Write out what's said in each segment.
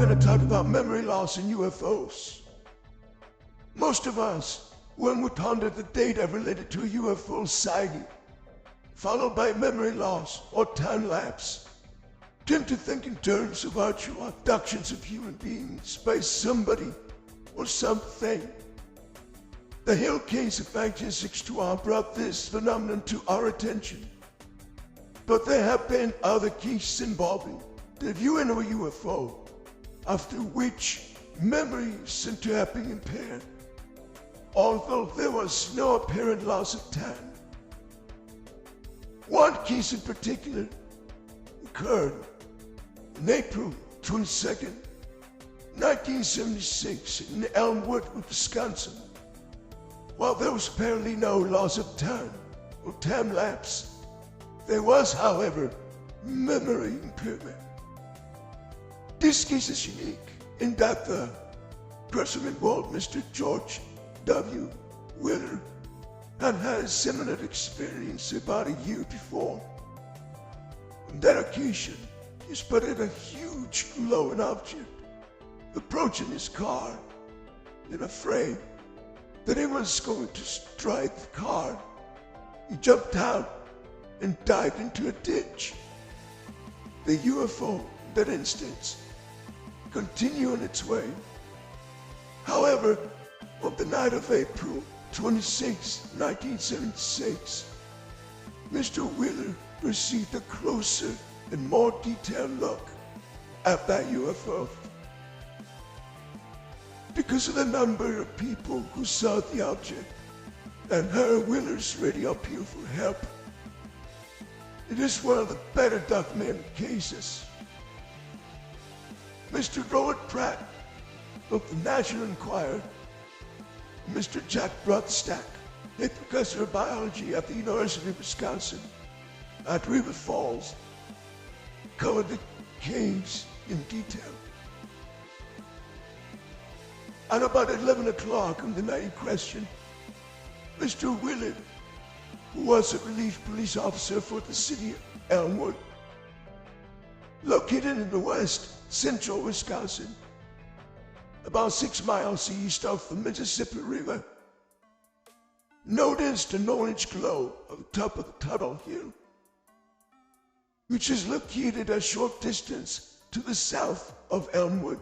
going to talk about memory loss in UFOs. Most of us, when we ponder the data related to a UFO sighting, followed by memory loss or time lapse, tend to think in terms of actual abductions of human beings by somebody or something. The Hill case of 1962 brought this phenomenon to our attention. But there have been other cases involving the viewing of a UFO, after which memory seemed to have been impaired, although there was no apparent loss of time. One case in particular occurred on April 22nd, 1976 in Elmwood, Wisconsin. While there was apparently no loss of time or time lapse, there was, however, memory impairment. This case is unique in that the person involved, Mr. George W. Wheeler, had had a similar experience about a year before. On that occasion, he spotted a huge glowing object approaching his car, and afraid that it was going to strike the car, he jumped out and dived into a ditch. The UFO, in that instance, continued on its way. However, on the night of April 26, 1976, Mr. Wheeler received a closer and more detailed look at that UFO. Because of the number of people who saw the object and heard Wheeler's radio appeal for help, it is one of the better documented cases. Mr. Robert Pratt of the National Enquirer, Mr. Jack Brodstack, a professor of biology at the University of Wisconsin at River Falls, covered the case in detail. At about 11 o'clock on the night in question, Mr. Wheeler, who was a relief police officer for the city of Elmwood, located in the west central Wisconsin, about 6 miles east of the Mississippi River, noticed an orange glow on the top of the Tuttle Hill, which is located a short distance to the south of Elmwood.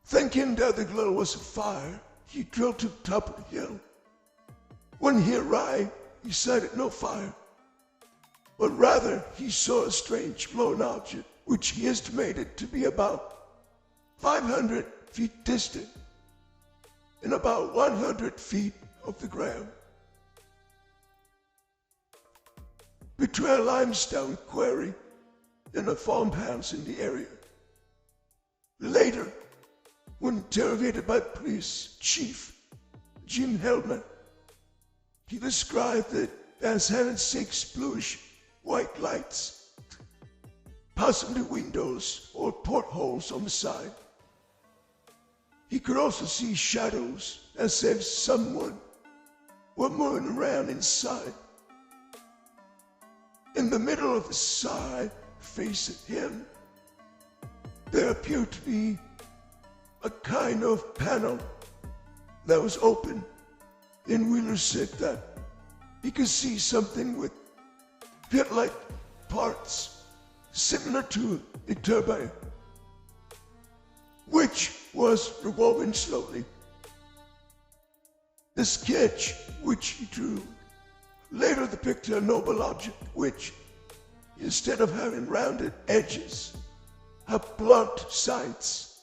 Thinking that the glow was a fire, he drove to the top of the hill. When he arrived, he sighted no fire, but rather he saw a strange glowing object, which he estimated to be about 500 feet distant and about 100 feet off the ground. Between a limestone quarry and a farmhouse in the area. Later, when interrogated by Police Chief Jim Hellman, he described it as having 6 bluish white lights, possibly windows or portholes on the side. He could also see shadows as if someone were moving around inside. In the middle of the side, facing him, there appeared to be a kind of panel that was open, and Wheeler said that he could see something with pit-like parts similar to a turbine, which was revolving slowly. The sketch which he drew later depicted a noble object which, instead of having rounded edges, had blunt sides,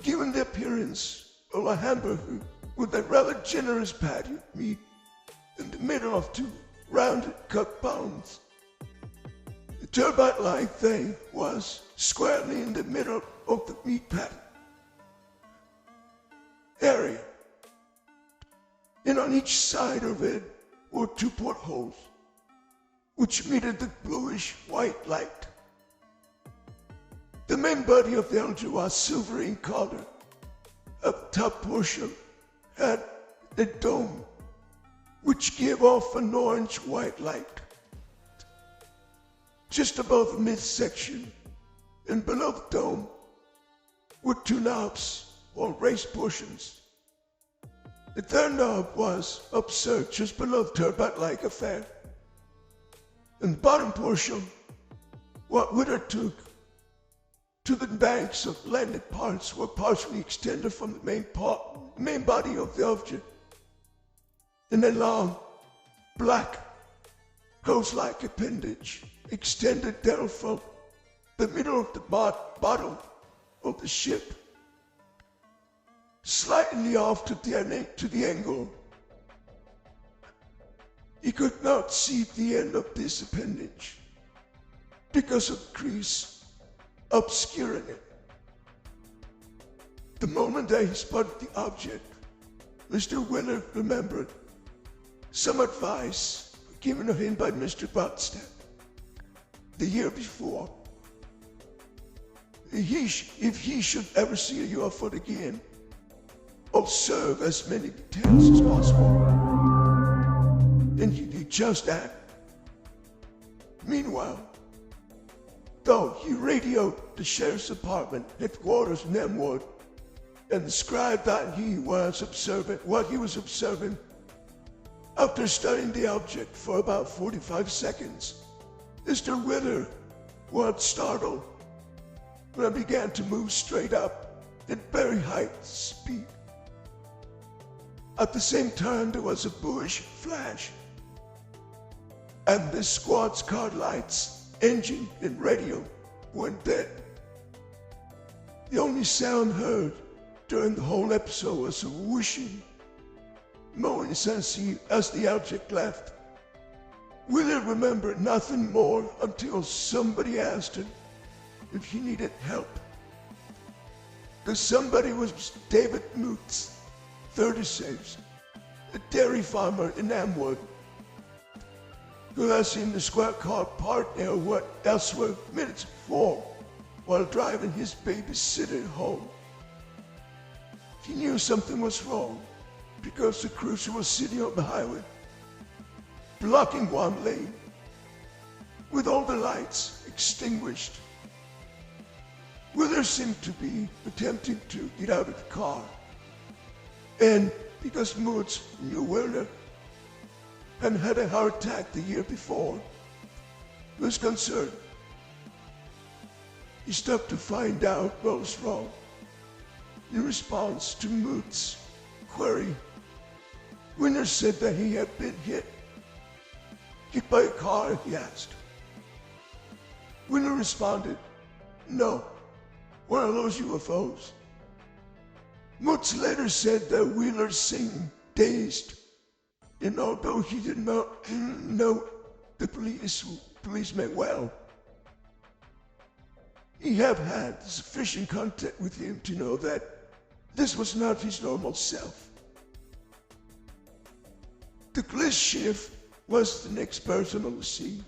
giving the appearance of a hamburger with a rather generous patty of meat in the middle of 2 rounded cut bones. The turbine-like thing was squarely in the middle of the meat patty area, and on each side of it were 2 portholes, which emitted the bluish white light. The main body of the object was silver in color. A top portion had a dome, which gave off an orange-white light. Just above the midsection, and below the dome were two knobs or raised portions. The third knob was absurd just below the turbine-like affair. And the bottom portion, what Whittier took to the banks of landed parts, were partially extended from the main body of the object. And a long, black, hose-like appendage extended down from the middle of the bottom of the ship, slightly off to the angle. He could not see the end of this appendage because of the crease obscuring it. The moment that he spotted the object, Mr. Wheeler remembered some advice given to him by Mr. Botstead the year before. If he should ever see a UFO again, observe as many details as possible. And he did just that. Meanwhile, though he radioed the sheriff's department headquarters in Elmwood and described that what he was observing, after studying the object for about 45 seconds, Mr. Wheeler was startled when it began to move straight up at very high speed. At the same time, there was a bluish flash, and the squad's car lights, engine, and radio went dead. The only sound heard during the whole episode was a whooshing, moaning as the object left. Wheeler remembered nothing more until somebody asked him if he needed help. The somebody was David Moots, 36, a dairy farmer in Elmwood, who had seen the squad car parked elsewhere minutes before while driving his babysitter home. He knew something was wrong because the cruiser was sitting on the highway, blocking one lane, with all the lights extinguished. Wheeler seemed to be attempting to get out of the car, and because Moots knew Wheeler and had a heart attack the year before, he was concerned. He stopped to find out what was wrong. In response to Moots' query, Wheeler said that he had been hit by a car, he asked. Wheeler responded, "No, one of those UFOs." Moots later said that Wheeler seemed dazed, and although he did not know the policeman well, he had had sufficient contact with him to know that this was not his normal self. The police chief was the next person on the scene.